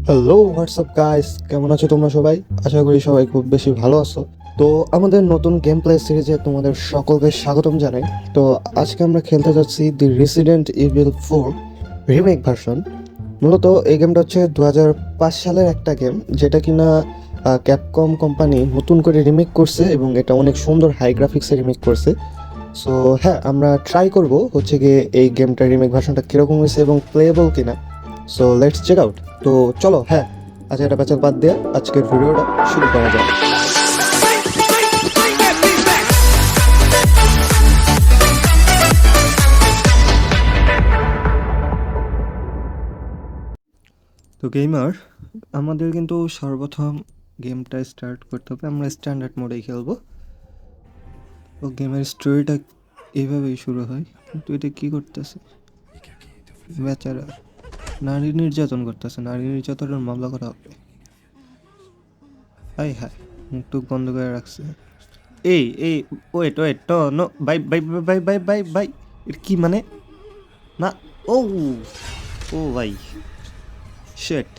Hello WhatsApp guys, কেমন আছো তোমরা সবাই? আশা করি সবাই খুব বেশি ভালো আছো। তো আমাদের নতুন গেম প্লে সিরিজে তোমাদের সকলকে স্বাগতম জানাই। তো আজকে আমরা খেলতে যাচ্ছি দি রেসিডেন্ট ইভিল 4 রিমেক ভার্সন। মূলত এই গেমটা হচ্ছে 2005 সালের একটা গেম, যেটা কিনা ক্যাপকম কোম্পানি নতুন করে রিমেক করছে এবং এটা অনেক সুন্দর হাই গ্রাফিক্সে রিমেক করছে। সো হ্যাঁ, আমরা ট্রাই করব হচ্ছে গিয়ে এই গেমটার রিমেক ভার্সনটা কীরকম হয়েছে এবং প্লেয়েবল কিনা। So let's check out. তো চলো, হ্যাঁ, আচ্ছা, এটা পেঁচাল বাদ দিয়ে আজকের ভিডিওটা শুরু করা যায়। তো গেমার, আমাদের কিন্তু সর্বপ্রথম গেমটা স্টার্ট করতে হবে। আমরা স্ট্যান্ডার্ড মোডেই খেলবো। তো গেমের স্টোরিটা এইভাবেই শুরু হয়, কিন্তু এটা কী করতেছে? বেচারা নারী নির্যাতন করতেছে। নারী নির্যাতনের মামলা করা হবে। হাই হাই, মুখ বন্ধ করে রাখছে। এই এই wait wait, no, bye bye bye bye bye bye. এটা কি মানে? না, ও ও ভাই, শেট,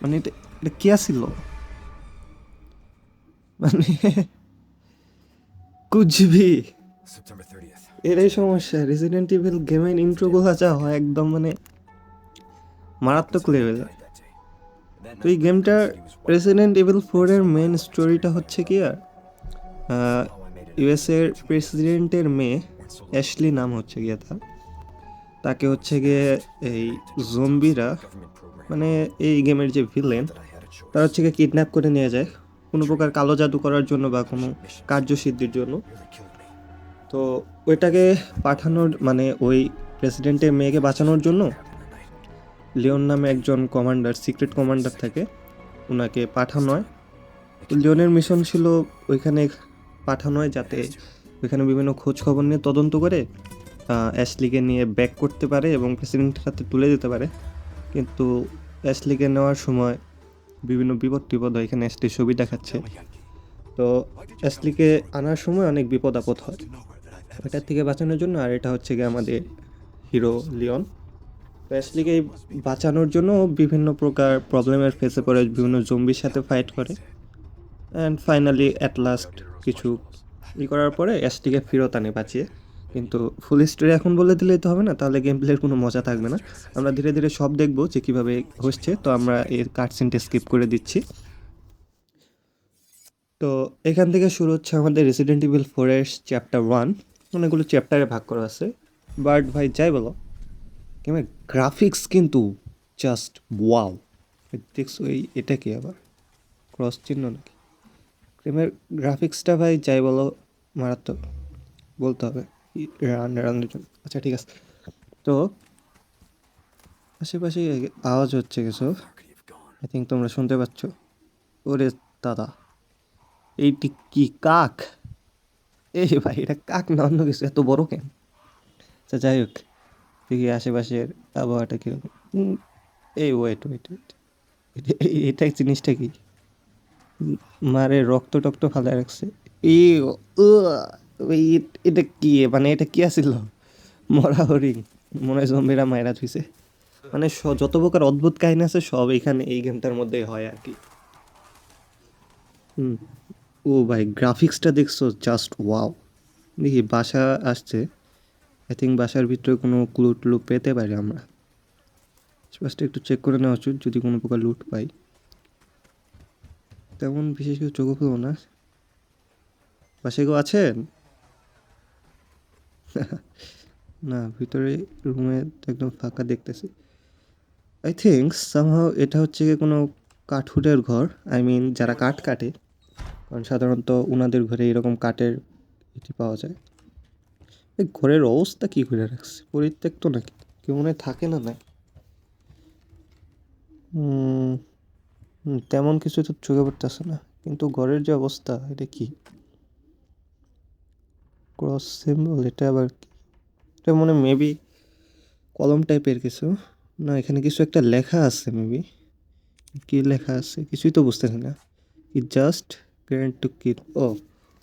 মানে এটা এটা কি আসিল? মানে কুচবি এটাই সমস্যা। রেসিডেন্ট ইভিল গেমের ইন্ট্রোগুলো যা হয় একদম মানে মারাত্মক লেভেলে। তো এই গেমটার রেসিডেন্ট ইভিল 4 এর মেন স্টোরিটা হচ্ছে কি, আর ইউএসএর প্রেসিডেন্টের মেয়ে অ্যাশলি নাম হচ্ছে গিয়ে তাকে হচ্ছে গিয়ে এই জম্বিরা, মানে এই গেমের যে ভিলেন, তারা হচ্ছে গিয়ে কিডন্যাপ করে নিয়ে যায় কোনো প্রকার কালো জাদু করার জন্য বা কোনো কার্যসিদ্ধির জন্য। তো ওইটাকে পাঠানোর মানে ওই প্রেসিডেন্টের মেয়েকে বাঁচানোর জন্য লিওন নামে একজন কমান্ডার, সিক্রেট কমান্ডার থাকে, ওনাকে পাঠানো হয়। তো লিওনের মিশন ছিল ওইখানে পাঠানো হয় যাতে ওইখানে বিভিন্ন খোঁজ খবর নিয়ে তদন্ত করে অ্যাশলিকে নিয়ে ব্যাক করতে পারে এবং প্রেসিডেন্টের হাতে তুলে দিতে পারে। কিন্তু অ্যাশলিকে নেওয়ার সময় বিভিন্ন বিপদ টিপদ হয়। এখানে অ্যাশলির ছবি দেখাচ্ছে। তো অ্যাশলিকে আনার সময় অনেক বিপদ আপদ হয় এটার থেকে বাঁচানোর জন্য। আর এটা হচ্ছে গিয়ে আমাদের হিরো লিওন। তো অ্যাশলিকে বাঁচানোর জন্য বিভিন্ন প্রকার প্রবলেমের ফেসে পড়ে, বিভিন্ন জম্বির সাথে ফাইট করে, অ্যান্ড ফাইনালি অ্যাট লাস্ট কিছু করার পরে অ্যাশলিকে ফেরত আনে বাঁচিয়ে। কিন্তু ফুল স্টোরি এখন বলে দিলেই তো হবে না, তাহলে গেম প্লের কোনো মজা থাকবে না। আমরা ধীরে ধীরে সব দেখবো যে কীভাবে হচ্ছে। তো আমরা এর কাটসিনটা স্কিপ করে দিচ্ছি। তো এখান থেকে শুরু হচ্ছে আমাদের রেসিডেন্ট ইভিল 4-এর চ্যাপ্টার 1। অনেকগুলো চ্যাপ্টারে ভাগ করা আছে। বাট ভাই যাই বলো, গেমের গ্রাফিক্স কিন্তু জাস্ট ওয়াও। দেখছো এটা কি আবার ক্রস চিহ্ন নাকি? গেমের গ্রাফিক্সটা ভাই যাই বলো মারাত্মক বলতে হবে রানের জন্য। আচ্ছা ঠিক আছে। তো আশেপাশে আওয়াজ হচ্ছে কিছু, আই থিঙ্ক তোমরা শুনতে পাচ্ছ। ওরে দাদা, এইটি কি কাক? এই ভাই, এটা কাক না অন্য কিছু? এত বড় কেন? আচ্ছা যাই হোক, দেখি আশেপাশের আবহাওয়াটা কীরকম। এই ওয়েট ওয়েট ওয়েট, এটা জিনিসটা কি? মারে রক্ত টক্ত ফালায় রাখছে। এই এটা কি মানে? এটা কি আসিল? মরা হরিণ মনে হয় জম্বিরা মায়েরা থুইছে। মানে যত প্রকার অদ্ভুত কাহিনী আছে সব এখানে এই গেমটার মধ্যে হয় আর কি। ও ভাই, গ্রাফিক্সটা দেখছো? Just wow. দেখি বাসা আসছে। আই থিঙ্ক বাসার ভিতরে কোনো ক্লু ট্লু পেতে পারি আমরা। ফার্স্ট একটু চেক করে নেওয়া উচিত যদি কোনো প্রকার লুট পাই। তেমন বিশেষ কিছু চোখে পেলো না। বাসায় কেউ আছেন? না, ভিতরে রুমে একদম ফাঁকা দেখতেছি। আই থিঙ্ক সামহাও এটা হচ্ছে গিয়ে কোনো কাঠুরের ঘর। আই মিন যারা কাঠ কাটে, কারণ সাধারণত ওনাদের ঘরে এরকম কাঠের এটি পাওয়া যায়। এই ঘরের অবস্থা কী করে রাখছে? পরিত্যক্ত নাকি? কেউ মনে হয় থাকে না নাকি? তেমন কিছু তো চোখে পড়তেছে না, কিন্তু ঘরের যে অবস্থা, এটা কি ক্রস সিম্বল? এটা আবার কি? এটা মনে মেবি কলম টাইপের কিছু। না, এখানে কিছু একটা লেখা আছে মেবি। কি লেখা আছে কিছুই তো বুঝতেছি না। It just grand to kill. ও,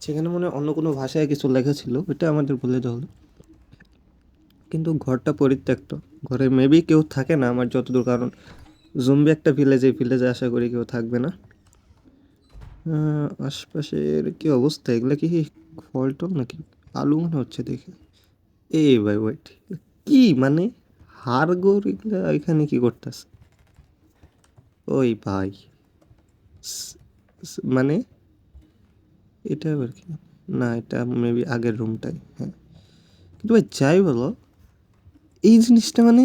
সেখানে মনে হয় অন্য কোনো ভাষায় কিছু লেখা ছিল, এটা আমাদের বলে দেওয়া হলো। কিন্তু ঘরটা পরিত্যক্ত, ঘরে মেবি কেউ থাকে না আমার যতদূর, কারণ জম্বি একটা ভিলেজ, এই ভিলেজে আশা করি কেউ থাকবে না। আশপাশের কি অবস্থা, এগুলা কি ফলটল নাকি? আলু মনে হচ্ছে দেখে। এই ভাই ওয়েট, কি মানে হাড়গোড় এগুলা এখানে কি করতেছে? ওই ভাই, মানে এটা আবার কি? না, এটা মেবি আগের রুমটাই, হ্যাঁ। কিন্তু ভাই যাই বলো, এই জিনিসটা মানে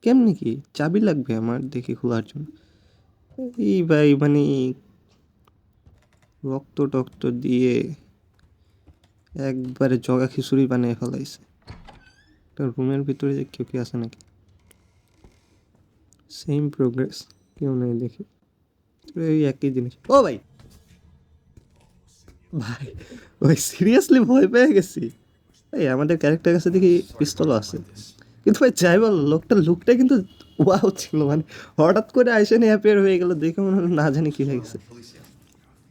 কেমনে কি চাবি লাগবে আমার দেখি খোলার জন্য? এই ভাই মানে রক্ত টক্ত দিয়ে একবারে জগা খিচুড়ি বানিয়ে ফেলাইছে। একটা রুমের ভিতরে যে কেউ কি আছে নাকি? সেম প্রোগ্রেস, কেউ নেই দেখি। এই একই জিনিস। ও ভাই, ভাই ওই সিরিয়াসলি ভয় পেয়ে গেছি। এই আমাদের ক্যারেক্টার কাছে দেখি পিস্তলও আছে। কিন্তু ভাই যাই বল, লোকটার লুকটা কিন্তু ওয়াও ছিল, মানে হঠাৎ করে আইসে নিয়ে অ্যাপিয়ার হয়ে গেল, দেখে মনে হলো না জানি কি হয়ে গেছে।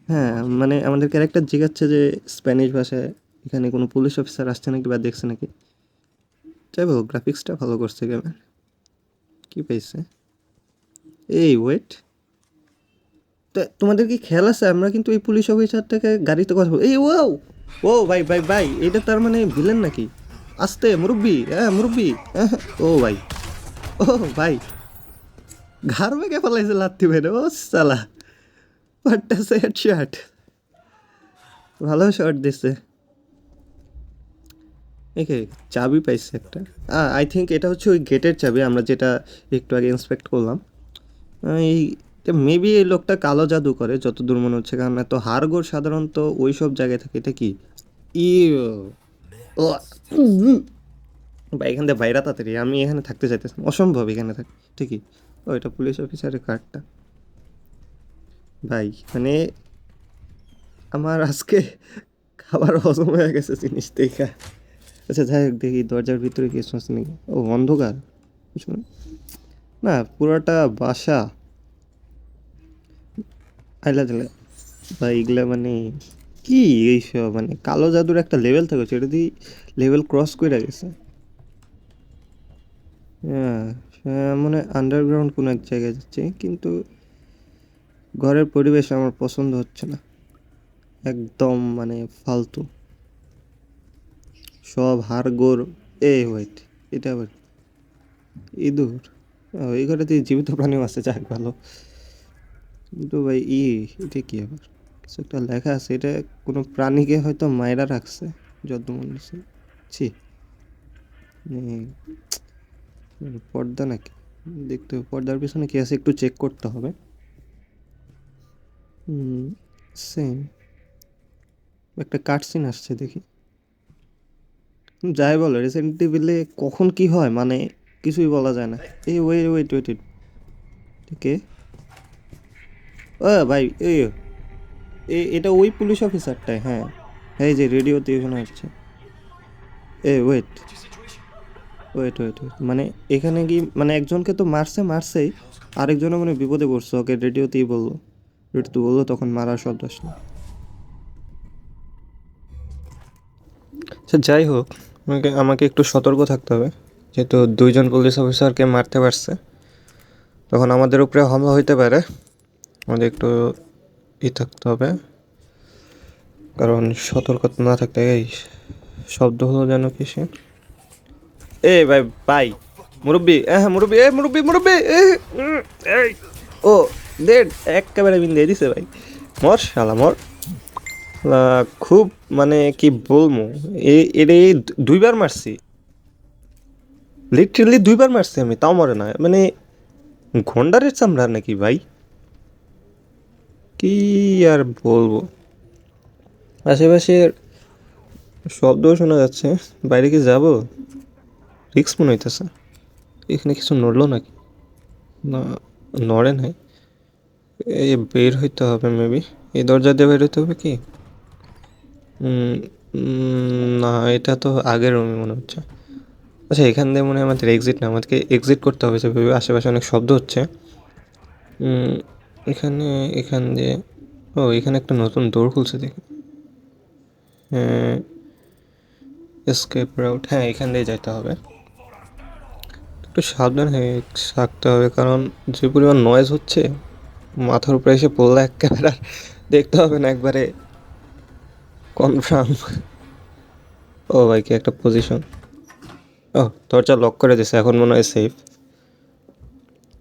হ্যাঁ, মানে আমাদের ক্যারেক্টার জিজ্ঞাসছে যে স্প্যানিশ ভাষায় এখানে কোনো পুলিশ অফিসার আসছে নাকি বা দেখছে নাকি। যাই বল, গ্রাফিক্সটা ভালো করছে গেমের। কি পাইছে? এই ওয়েট, তো তোমাদের কি খেয়াল আছে আমরা কিন্তু এই পুলিশ অফিসারটাকে গাড়িতে কথা বল, এই ওয়াও। ও ভাই ভাই ভাই, এটা তার মানে ভিলেন নাকি? আস্তে মুরব্বি, হ্যাঁ মুরব্বি, হ্যাঁ। ও ভাই, ও ভাই, ঘাড় ভেঙে ফেলাইছে লাত্তি মেরে, ও সালা, হোয়াট আ হেডশট। ভালো শট দিছে। একে চাবি পাইছে একটা। আই থিঙ্ক এটা হচ্ছে ওই গেটের চাবি, আমরা যেটা একটু আগে ইন্সপেক্ট করলাম। এই মেবি এই লোকটা কালো জাদু করে যতদূর মনে হচ্ছে, কারণ এত হাড়গোড় সাধারণত ওই সব জায়গায় থাকে। এটা কি? ইউ, ও ভাই এখান থেকে বাইরে তাড়াতাড়ি, আমি এখানে থাকতে চাইতেছি না। অসম্ভব এখানে থাক। ঠিকই। ও এটা পুলিশ অফিসারের কার্ডটা। ভাই মানে আমার আজকে খাবার হজম হয়ে গেছে জিনিস দেখা। আচ্ছা যাই হোক, দেখি দরজার ভিতরে কিছু আছে নাকি। ও অন্ধকার, কিছু না। না, পুরোটা বাসা আইলা দিলে। ভাই এগুলা মানে কি এইসব, মানে কালো জাদুর একটা লেভেল থাকে, সেটা দিয়ে লেভেল ক্রস করে গেছে। হ্যাঁ, মনে হয় আন্ডারগ্রাউন্ড কোনো এক জায়গায় যাচ্ছে, কিন্তু ঘরের পরিবেশ আমার পছন্দ হচ্ছে না একদম, মানে ফালতু সব হাড়গোড়। এ ওয়েট, এটা আবার ইঁদুর। এই ঘরে দিয়ে জীবিত প্রাণীও আছে, যাক ভালো। কিন্তু ভাই এটা কি আবার? কিছু একটা লেখা আছে, এটা কোনো প্রাণীকে হয়তো মায়েরা রাখছে যত মনে হচ্ছে। ছি, পর্দা নাকি? দেখতে হবে পর্দার পিছনে কি আছে, একটু চেক করতে হবে। সেম একটা কাটসিন আসছে দেখি। যাই বলো, রিসেন্ট ইভিলে কখন কি হয় মানে কিছুই বলা যায় না। এই ওয়েট ওয়েট ওয়েট, কে? ও ভাই, এই এটা ওই পুলিশ অফিসারটাই, হ্যাঁ। এই যে রেডিওতে শোনা যাচ্ছে। এ ওয়েট ওয়েট ওয়েট ওয়েট, মানে এখানে কি মানে একজনকে তো মারছেই, আরেকজনও মানে বিপদে পড়ছে, ওকে রেডিওতেই বললো। রেডিওতে বললো, তখন মারার শব্দ আসলো। আচ্ছা যাই হোক, আমাকে একটু সতর্ক থাকতে হবে, যেহেতু দুইজন পুলিশ অফিসারকে মারতে পারছে, তখন আমাদের উপরে হামলা হইতে পারে। আমাদের একটু থাকতে হবে, কারণ সতর্কতা না থাকতে। এই শব্দ হলো যেন কিসে? এ ভাই ভাই, মুরব্বি, হ্যাঁ মুরব্বি, এ মুরব্বি মুরব্বি, এই ও দেড় একেবারে বিন দিয়ে দিছে ভাই। মর শালা মর। খুব মানে কি বলবো, এরে দুইবার মারছি, লিটারেলি দুইবার মারছি আমি, তাও মরে না। মানে গন্ডারের চামড়া নাকি ভাই, কি আর বলবো। আশেপাশের শব্দও শোনা যাচ্ছে, বাইরে কি যাবো? রিক্স মনে হইতেছে। এখানে কিছু নড়লো নাকি? না, নড়ে নাই। এই বের হইতে হবে মেবি, এই দরজা দিয়ে বের হইতে হবে কি? না, এটা তো আগের রুমে মনে হচ্ছে। আচ্ছা এখান দিয়ে মনে হয় আমাদের এক্সিট না, আমাদেরকে এক্সিট করতে হবে সেভাবে। আশেপাশে অনেক শব্দ হচ্ছে। এখানে, এখান দিয়ে, ও এখানে একটা নতুন ডোর খুলছে দেখি। এসকেপ রাউট, হ্যাঁ এখান দিয়ে যেতে হবে। একটু সাবধানে থাকতে হবে, কারণ যে পরিমাণ নয়েজ হচ্ছে মাথার উপরে এসে পড়লে একেবারে আর দেখতে হবে না, একবারে কনফার্ম। ও ভাই, কি একটা পজিশন! ও, দরজা লক করে দিছে, এখন মনে হয় সেফ।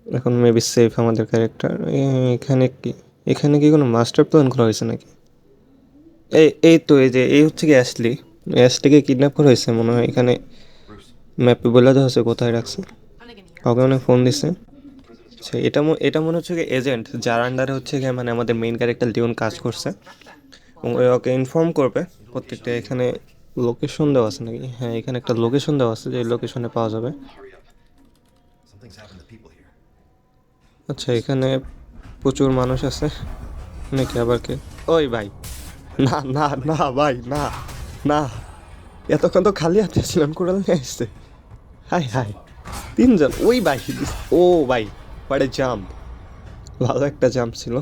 এখন মেবি সেফ আমাদের ক্যারেক্টার। এখানে কি, এখানে কি কোনো মাস্টার প্ল্যান করা হয়েছে নাকি? এই তো, এই যে এই হচ্ছে কি অ্যাশলি। অ্যাশলিকে কিডন্যাপ করা হয়েছে মনে হয়। এখানে ম্যাপে বলে দেওয়া হচ্ছে কোথায় রাখছে। কাউকে মানে ফোন দিছে। আচ্ছা, এটা মনে হচ্ছে কি এজেন্ট, যার আন্ডারে হচ্ছে গিয়ে মানে আমাদের মেইন ক্যারেক্টার লিওন কাজ করছে, এবং ওকে ইনফর্ম করবে প্রত্যেকটা। এখানে লোকেশন দেওয়া আছে নাকি? হ্যাঁ, এখানে একটা লোকেশন দেওয়া আছে, যে লোকেশনে পাওয়া যাবে। আচ্ছা, এখানে প্রচুর মানুষ আছে নাকি আবার কে? ওই ভাই, না না না ভাই, না না, এতক্ষণ তো খালি হাতে ছিলাম, কোরাল নিয়ে আসছে। হাই হাই, তিনজন! ওই ভাই, ও ভাই, হোয়াট এ জাম্প! ভালো একটা জাম্প ছিল।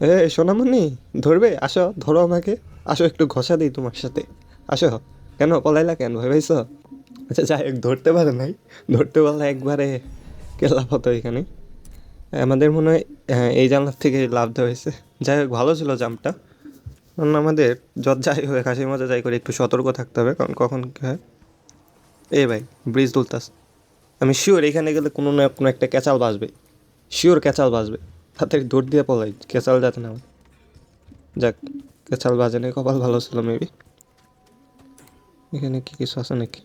এ সোনামণি, ধরবে? আসো, ধরো আমাকে। আসো, একটু ঘষা দিই তোমার সাথে। আসো। কেন পলাইলা, কেন ভয় পাইছো? আচ্ছা যাই হোক, ধরতে পারে নাই। ধরতে পারলে একবারে কেল্লা হতো এখানে। আমাদের মনে হয় হ্যাঁ, এই জানলার থেকে লাভ দেওয়া হয়েছে। যাই হোক, ভালো ছিল জাম্পটা। কারণ আমাদের যত যাই হোক, হাসি মজা যাই করে, একটু সতর্ক থাকতে হবে, কারণ কখন কী হয়। এই ভাই, ব্রিজ তুলতাস। আমি শিওর এখানে গেলে কোনো না কোনো একটা ক্যাচাল বাজবে। শিওর ক্যাচাল বাজবে। তাড়াতাড়ি দৌড় দিয়ে পলাই, ক্যাচাল যাতে না হয়। যাক, ক্যাচাল বাজে নাই, কপাল ভালো ছিল মেবি। এখানে কি কিছু আছে নাকি?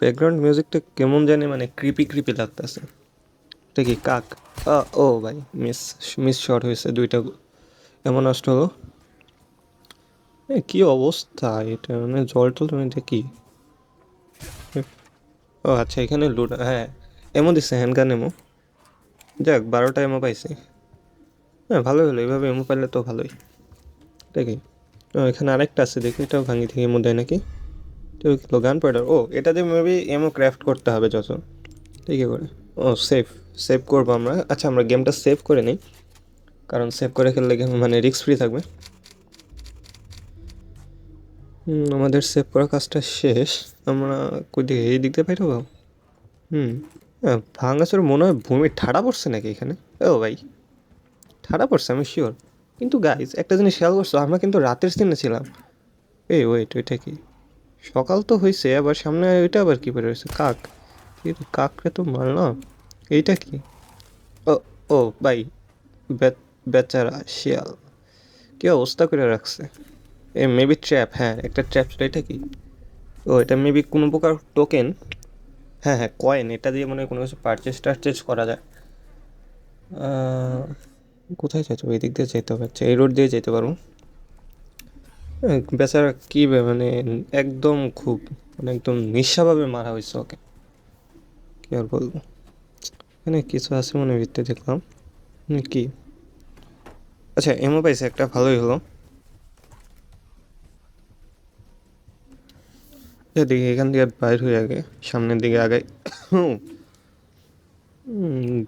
ব্যাকগ্রাউন্ড মিউজিকটা কেমন জানি মানে ক্রিপি ক্রিপি লাগতেছে। এটা কি কাক? ও ভাই, মিস মিস শট হয়েছে দুইটা। এমন নষ্ট হলো। কি অবস্থা এটা, মানে জল টল এটা কি? ও আচ্ছা, এখানে লুট, হ্যাঁ। এমন দিচ্ছে, হ্যান্ডগান এমো। যাক, 12টা এমো পাইছি। হ্যাঁ, ভালোই হলো, এইভাবে এমো পাইলে তো ভালোই। দেখি। ও, এখানে আরেকটা আছে, দেখি এটাও ভাঙি থেকে এমো দেয় নাকি? এটা গান পাউডার। ও, এটা দিয়ে মেবি এমও ক্রাফট করতে হবে যত। ঠিক করে। ও, সেভ। সেভ করবো আমরা। আচ্ছা, আমরা গেমটা সেভ করে নিই, কারণ সেভ করে খেললে গেম মানে রিস্ক ফ্রি থাকবে। আমাদের সেভ করা কাজটা শেষ। আমরা কই দিকে, এই দিক দিয়ে পাই যাবো? হ্যাঁ, ভাঙাচোর মনে হয় ভূমি ঠাড়া পড়ছে নাকি এখানে? ও ভাই, ঠাড়া পড়ছে আমি শিওর। কিন্তু গাইজ, একটা জিনিস খেয়াল করছো, আমরা কিন্তু রাতের সিনে ছিলাম। এই ওয়েট, ওইটা কি? সকাল তো হয়েছে, আবার সামনে ওইটা আবার কি বের হয়েছে? কাক! কিন্তু কাকরে তো মারলাম। এইটা কি? ও, ও ভাই, বেচারা শিয়াল, কি অবস্থা করে রাখছে! এ মেবি ট্র্যাপ, হ্যাঁ একটা ট্র্যাপ ছিল। এটা কি? ও, এটা মেবি কোনো প্রকার টোকেন। হ্যাঁ হ্যাঁ, কয়েন। এটা দিয়ে মনে হয় কোনো কিছু পারচেস টারচেস করা যায়। আহ, কোথায় যাইতে হবে? এই দিক দিয়ে যেতে হবে। আচ্ছা, এই রোড দিয়ে যেতে পারবো। বেচারা কি মানে একদম খুব, মানে একদম নিঃস্বাভাবে মারা হয়েছে ওকে। কি আর বলবো। এখানে কিছু আছে মনে ভিতরে দেখলাম। কি? আচ্ছা, এমও পাইছে একটা, ভালোই হলো। দেখি এখান থেকে বাইর হয়ে আগে সামনের দিকে আগে।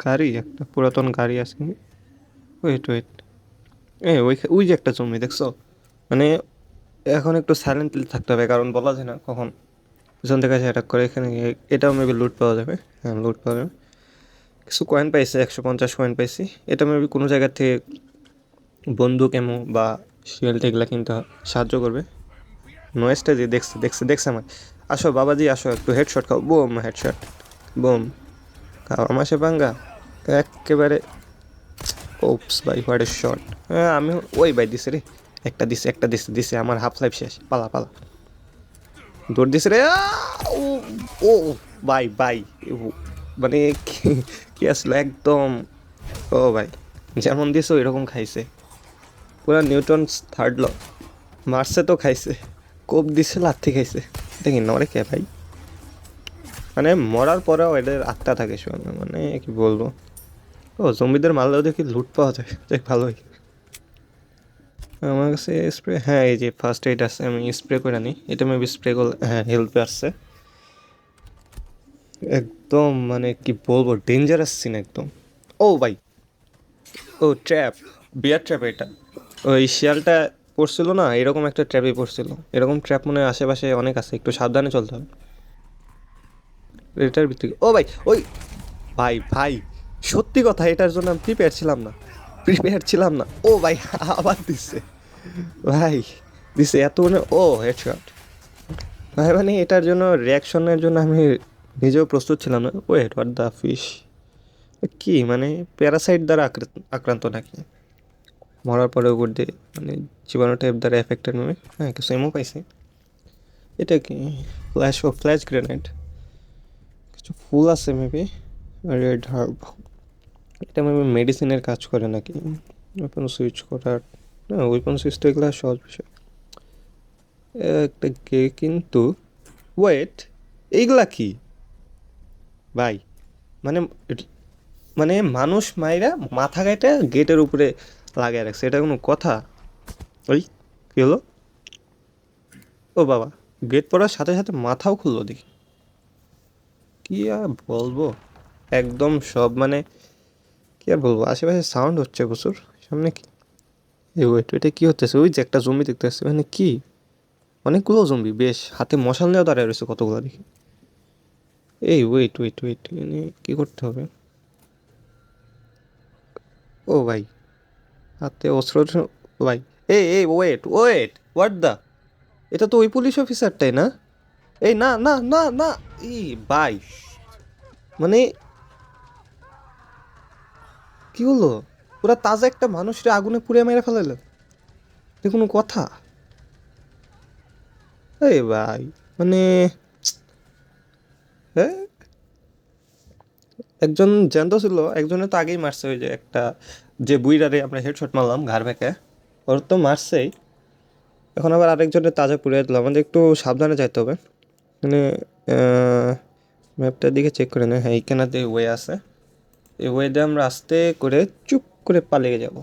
গাড়ি, একটা পুরাতন গাড়ি আছে। ওয়েট ওয়েট, ওই ওই যে একটা জমি দেখছো? মানে এখন একটু সাইলেন্টলি থাকতে হবে, কারণ বলা যায় না কখন পিছন থেকে অ্যাটাক করে। এখানে এটাও মেবি লুট পাওয়া যাবে। হ্যাঁ, লুট পাওয়া যাবে। কিছু কয়েন পাইছে, 150 কয়েন পাইছি। এটা মেবি কোনো জায়গা থেকে বন্দুক এমো বা শিল্ড এগুলা কিনতে সাহায্য করবে। নয়েজটা যে দেখছে দেখছে দেখছে আমার। আসো বাবাজি, আসো, একটু হেডশট খাও। Bomb, headshot, bomb. খাও আমার সে পাঙ্গা একেবারে। ওপস ভাই, হোয়াট এ শট! হ্যাঁ, আমি ওই ভাই দিছে রে। একটা দিছে, একটা দিছে, দিছে আমার হাফ লাইফ শেষ। পালা পালা, দৌড় দিছে রে। ও, ও ভাই ভাই, মানে কি আসলো একদম। ও ভাই, যেমন দিছে ওই রকম খাইছে। পুরা নিউটনস থার্ড ল মারছে তো খাইছে। কোপ দিছে, লাথি খাইছে। দেখি নরে কে ভাই, মানে মরার পরেও এদের আত্মা থাকে শুনে, মানে কি বলবো। ও, জম্বিদের মারলেও দেখি লুট পাওয়া যায়, দেখ ভালোই। আমার কাছে স্প্রে, হ্যাঁ এই যে ফার্স্ট এইড আছে, আমি স্প্রে করে নিই। এটা মেবি স্প্রে করলে হ্যাঁ হেল্পে আসছে। একদম মানে কি বলবো, ডেঞ্জারাস সিন একদম। ও ভাই, ও ট্র্যাপ, বিয়ার ট্র্যাপ এটা। ওই শিয়ালটা পড়ছিল না, এরকম একটা ট্র্যাপই পড়ছিল। এরকম ট্র্যাপ মনে হয় আশেপাশে অনেক আছে, একটু সাবধানে চলতে হবে। এটার ভিতরে ও ভাই ওই ভাই ভাই সত্যি কথা, এটার জন্য আমি প্রিপেয়ার ছিলাম না। ও ভাই আবার দিচ্ছে ভাই, দিছে এত মানে ও হেডশট ভাই, মানে এটার জন্য রিয়াকশনের জন্য আমি নিজেও প্রস্তুত ছিলাম না। ওয়েট হোয়াট দ্য ফিশ, কি মানে প্যারাসাইট দ্বারা আক্রান্ত নাকি? মরার পরে উপর দিয়ে মানে জীবাণু টাইপ দ্বারা এফেক্টেড নয়। হ্যাঁ কিছু এমও পাইছি। এটা কি ফ্ল্যাশ গ্রেনেড, কিছু ফুল আছে মেবি, রেড হার্ব। এটা মেবি মেডিসিনের কাজ করে নাকি? ওয়েপন সুইচ করার, না ওয়েপন সুইচ তো এগুলো সহজ বিষয়। একটা গে কিন্তু ওয়েট, এইগুলা কি ভাই? মানে মানে মানুষ মাইরা মাথা কাইটা গেটের উপরে লাগিয়ে রাখছে, এটা কোনো কথা? ওই কী হলো? ও বাবা, গেট পড়ার সাথে সাথে মাথাও খুললো দেখি। কি আর বলবো, একদম সব মানে কি আর বলবো, আশেপাশে সাউন্ড হচ্ছে প্রচুর। সামনে কি এই ওয়েট, এটা কি হতেছে? ওই যে একটা জম্বি দেখতে আসছে, মানে কি অনেকগুলো জম্বি, বেশ হাতে মশাল নিয়েও দাঁড়ায় রয়েছে কতগুলো দেখি। এই ওয়েট ওয়েট ওয়েট, মানে কী করতে হবে? ও ভাই হাতে অস্ত্র ভাই। এই এই ওয়েট ওয়েট হোয়াট দ্য, এটা তো ওই পুলিশ অফিসারটাই না? এই না না না না, এই ভাই মানে কি হলো? পুরা তাজা একটা মানুষরে আগুনে পুড়ে মেরে ফেলাইলো, এটা কোনো কথা? এই ভাই মানে হ্যাঁ, একজন জ্যান্ত ছিল, একজনে তো আগেই মারছে, ওই যে একটা যে বুইরারে আমরা হেডশট মারলাম ঘাড় ভেঁকে, ওর তো মারছেই। এখন আবার আরেকজনের তাজা পুড়িয়ে দিল, আমাদের একটু সাবধানে যাইতে হবে। মানে ম্যাপটার দিকে চেক করে না, হ্যাঁ এইখানাতে ওয়ে আছে, এই ওয়ে দিয়ে আমরা আস্তে করে চুপ করে পালিয়ে যাব।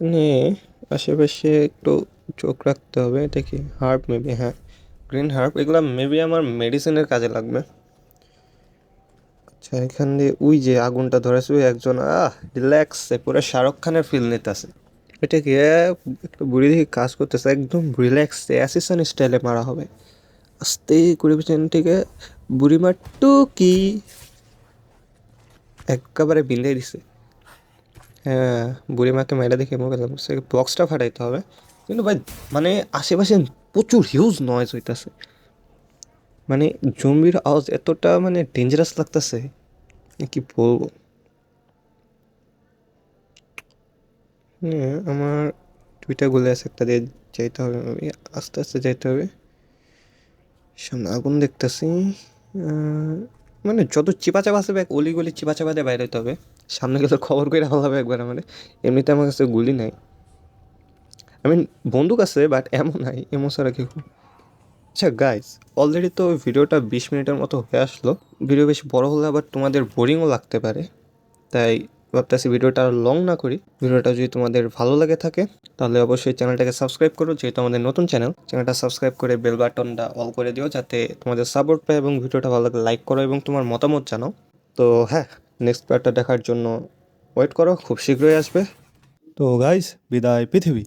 মানে আশেপাশে একটু চোখ রাখতে হবে। এটা কি হার্ব মেবি, হ্যাঁ গ্রিন হার্ব, এগুলো মেবি আমার মেডিসিনের কাজে লাগবে। আচ্ছা এখান দিয়ে ওই যে আগুনটা ধরেছে, ওই একজন রিল্যাক্সে পুরো শাহরুখ খানের ফিল নিতেছে। এটা কি একটা বুড়ি দেখে কাজ করতেছে, একদম রিল্যাক্সে অ্যাসিস্ট্যান্ট স্টাইলে মারা হবে। আস্তে করে পিছন থেকে বুড়ি মার টুকি একেবারে বিঁধে দিছে। হ্যাঁ বুড়ি মাকে মেরে দেখে মুখে লাগছে, বক্সটা ফাটাইতে হবে। কিন্তু ভাই মানে আশেপাশে প্রচুর হিউজ নয়েজ হইতাছে, মানে জম্বির আওয়াজ এতটা মানে ডেঞ্জারাস লাগতেছে, কি বলবো। হ্যাঁ আমার দুইটা গুলি আছে, একটা দিয়ে যাইতে হবে, আমি আস্তে আস্তে যাইতে হবে। সামনে আগুন দেখতেছি, মানে যত চিপা চাপা আছে ব্যাগ অলি গলি চিপা চাপা দিয়ে বাইরে হইতে হবে। সামনে গেলে খবর করে ভালো হবে একবার আমার। এমনিতে আমার কাছে গুলি নাই, আই মিন বন্দুক আছে বাট এমন নাই, এমন ছাড়া কি। আচ্ছা গাইস, অলরেডি তো ভিডিওটা 20 মিনিটের মতো হয়ে আসলো। ভিডিও বেশি বড় হলে আবার তোমাদের বোরিংও লাগতে পারে, তাই ভাবতেছি ভিডিওটা আর লং না করি। ভিডিওটা যদি তোমাদের ভালো লাগে থাকে তাহলে অবশ্যই চ্যানেলটাকে সাবস্ক্রাইব করো, যেহেতু আমাদের নতুন চ্যানেলটা সাবস্ক্রাইব করে বেল বাটনটা অল করে দিও, যাতে তোমাদের সাপোর্ট পায়, এবং ভিডিওটা ভালো লাগে লাইক করো এবং তোমার মতামত জানাও। তো হ্যাঁ, নেক্সট পার্টটা দেখার জন্য ওয়েট করো, খুব শীঘ্রই আসবে। তো গাইস, বিদায় পৃথিবী।